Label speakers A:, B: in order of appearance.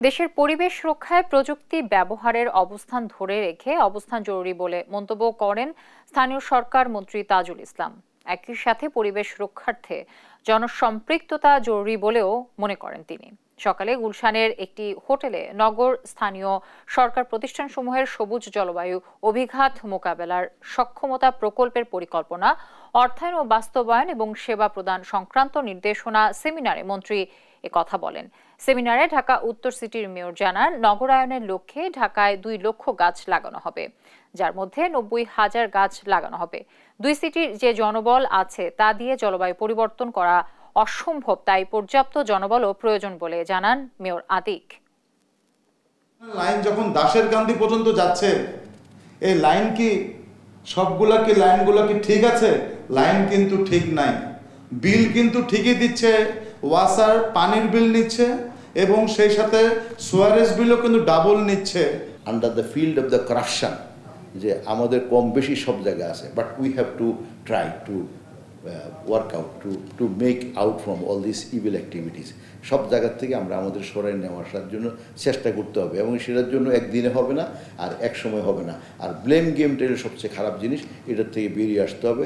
A: দেশের পরিবেশ রক্ষায় প্রযুক্তি ব্যবহারের অবস্থান ধরে রেখে অবস্থান জরুরি বলে মন্তব্য করেন স্থানীয় সরকার মন্ত্রী তাজুল ইসলাম। একই সাথে পরিবেশ রক্ষার্থে জনসম্পৃক্ততা জরুরি বলেও মনে করেন তিনি। সকালে গুলশানের একটি হোটেলে নগর স্থানীয় সরকার প্রতিষ্ঠানসমূহের সবুজ জলবায়ু অভিঘাত মোকাবেলার সক্ষমতা প্রকল্পের পরিকল্পনা, অর্থায়ন ও বাস্তবায়ন এবং সেবা প্রদান সংক্রান্ত নির্দেশনা সেমিনারে মন্ত্রী কথা বলেন। সেমিনারে ঢাকা উত্তর সিটির মেয়র জানান, নগরায়নের লক্ষ্যে ঢাকায় 2 লক্ষ গাছ লাগানো হবে, যার মধ্যে 90,000 গাছ লাগানো হবে। 2 সিটির যে জনবল আছে তা দিয়ে জলবায়ু পরিবর্তন করা অসম্ভব, তাই পর্যাপ্ত জনবলও প্রয়োজন বলে জানান মেয়র আতিক।
B: লাইন যখন দাসের কান্দি পর্যন্ত যাচ্ছে, এই লাইন কি সবগুলা কি লাইনগুলো কি ঠিক আছে? লাইন কিন্তু ঠিক নাই। বিল কিন্তু ঠিকই দিচ্ছে, ওয়াসার পানির বিল নিচ্ছে এবং সেই সাথে সুয়ারেজ বিলও কিন্তু ডাবল নিচ্ছে।
C: Under the field of the corruption যে আমাদের কম বেশি সব জায়গায় আছে, but we have to try to work out to make out from all this evil activities. সব জায়গার থেকে আমরা আমাদের সরাই নেওয়া আসার জন্য চেষ্টা করতে হবে এবং সেটার জন্য একদিনে হবে না আর এক সময় হবে না। আর ব্লেম গেমটা সবচেয়ে খারাপ জিনিস, এটার থেকে বেরিয়ে আসতে হবে।